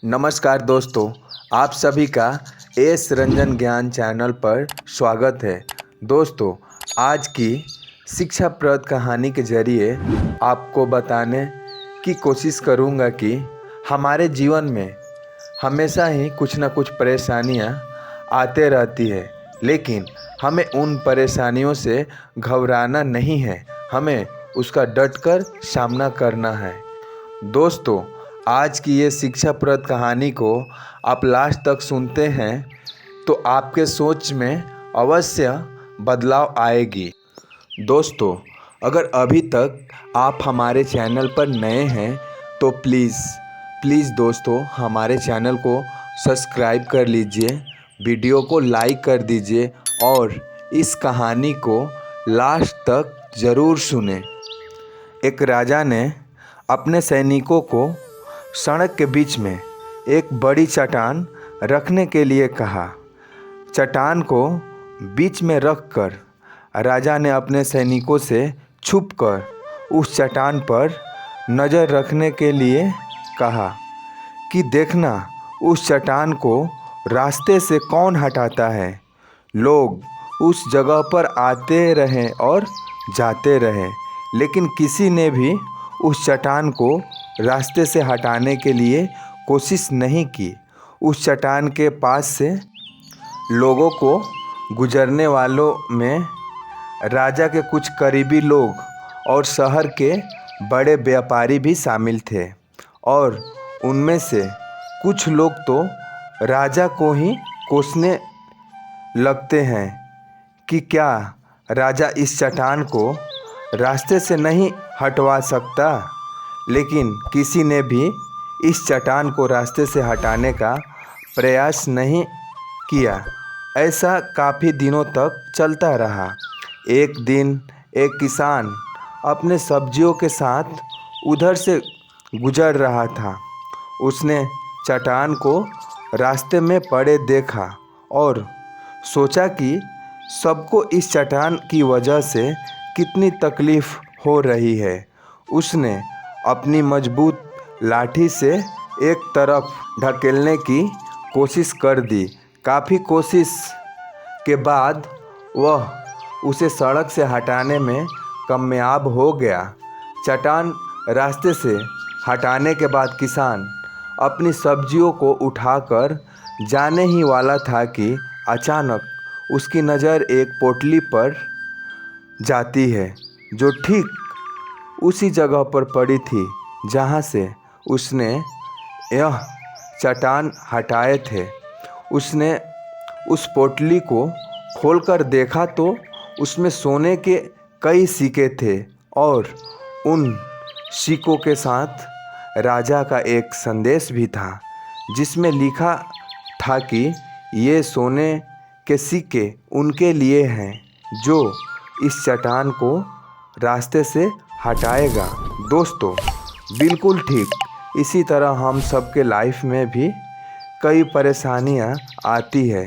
नमस्कार दोस्तों, आप सभी का एस रंजन ज्ञान चैनल पर स्वागत है। दोस्तों, आज की शिक्षाप्रद कहानी के ज़रिए आपको बताने की कोशिश करूँगा कि हमारे जीवन में हमेशा ही कुछ न कुछ परेशानियाँ आते रहती है, लेकिन हमें उन परेशानियों से घबराना नहीं है, हमें उसका डटकर सामना करना है। दोस्तों, आज की ये शिक्षाप्रद कहानी को आप लास्ट तक सुनते हैं तो आपके सोच में अवश्य बदलाव आएगी। दोस्तों, अगर अभी तक आप हमारे चैनल पर नए हैं तो प्लीज़ दोस्तों हमारे चैनल को सब्सक्राइब कर लीजिए, वीडियो को लाइक कर दीजिए और इस कहानी को लास्ट तक ज़रूर सुनें। एक राजा ने अपने सैनिकों को सड़क के बीच में एक बड़ी चट्टान रखने के लिए कहा। चट्टान को बीच में रखकर राजा ने अपने सैनिकों से छुपकर उस चट्टान पर नज़र रखने के लिए कहा कि देखना उस चट्टान को रास्ते से कौन हटाता है। लोग उस जगह पर आते रहे और जाते रहे, लेकिन किसी ने भी उस चट्टान को रास्ते से हटाने के लिए कोशिश नहीं की। उस चट्टान के पास से लोगों को गुजरने वालों में राजा के कुछ करीबी लोग और शहर के बड़े व्यापारी भी शामिल थे, और उनमें से कुछ लोग तो राजा को ही कोसने लगते हैं कि क्या राजा इस चट्टान को रास्ते से नहीं हटवा सकता। लेकिन किसी ने भी इस चट्टान को रास्ते से हटाने का प्रयास नहीं किया। ऐसा काफ़ी दिनों तक चलता रहा। एक दिन एक किसान अपने सब्जियों के साथ उधर से गुजर रहा था। उसने चट्टान को रास्ते में पड़े देखा और सोचा कि सबको इस चट्टान की वजह से कितनी तकलीफ़ हो रही है। उसने अपनी मजबूत लाठी से एक तरफ ढकेलने की कोशिश कर दी। काफ़ी कोशिश के बाद वह उसे सड़क से हटाने में कामयाब हो गया। चट्टान रास्ते से हटाने के बाद किसान अपनी सब्जियों को उठाकर जाने ही वाला था कि अचानक उसकी नज़र एक पोटली पर जाती है, जो ठीक उसी जगह पर पड़ी थी जहाँ से उसने यह चट्टान हटाए थे। उसने उस पोटली को खोलकर देखा तो उसमें सोने के कई सिक्के थे, और उन सिक्कों के साथ राजा का एक संदेश भी था, जिसमें लिखा था कि ये सोने के सिक्के उनके लिए हैं जो इस चट्टान को रास्ते से हटाएगा। दोस्तों, बिल्कुल ठीक इसी तरह हम सबके लाइफ में भी कई परेशानियां आती है।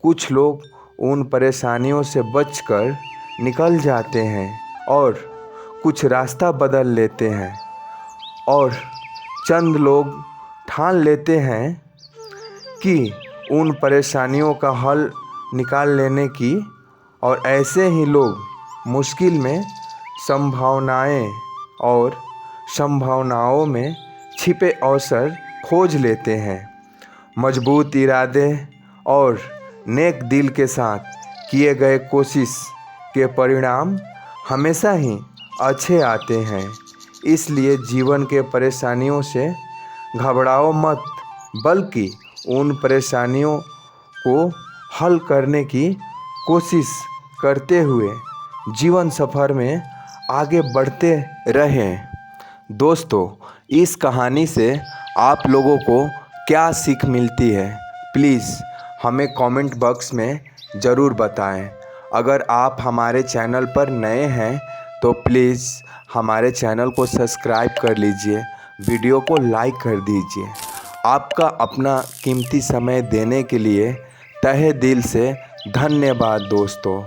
कुछ लोग उन परेशानियों से बचकर निकल जाते हैं और कुछ रास्ता बदल लेते हैं, और चंद लोग ठान लेते हैं कि उन परेशानियों का हल निकाल लेने की, और ऐसे ही लोग मुश्किल में संभावनाओं में छिपे अवसर खोज लेते हैं। मजबूत इरादे और नेक दिल के साथ किए गए कोशिश के परिणाम हमेशा ही अच्छे आते हैं। इसलिए जीवन के परेशानियों से घबराओ मत, बल्कि उन परेशानियों को हल करने की कोशिश करते हुए जीवन सफ़र में आगे बढ़ते रहें। दोस्तों, इस कहानी से आप लोगों को क्या सीख मिलती है, प्लीज़ हमें कमेंट बॉक्स में ज़रूर बताएं। अगर आप हमारे चैनल पर नए हैं तो प्लीज़ हमारे चैनल को सब्सक्राइब कर लीजिए, वीडियो को लाइक कर दीजिए। आपका अपना कीमती समय देने के लिए तहे दिल से धन्यवाद दोस्तों।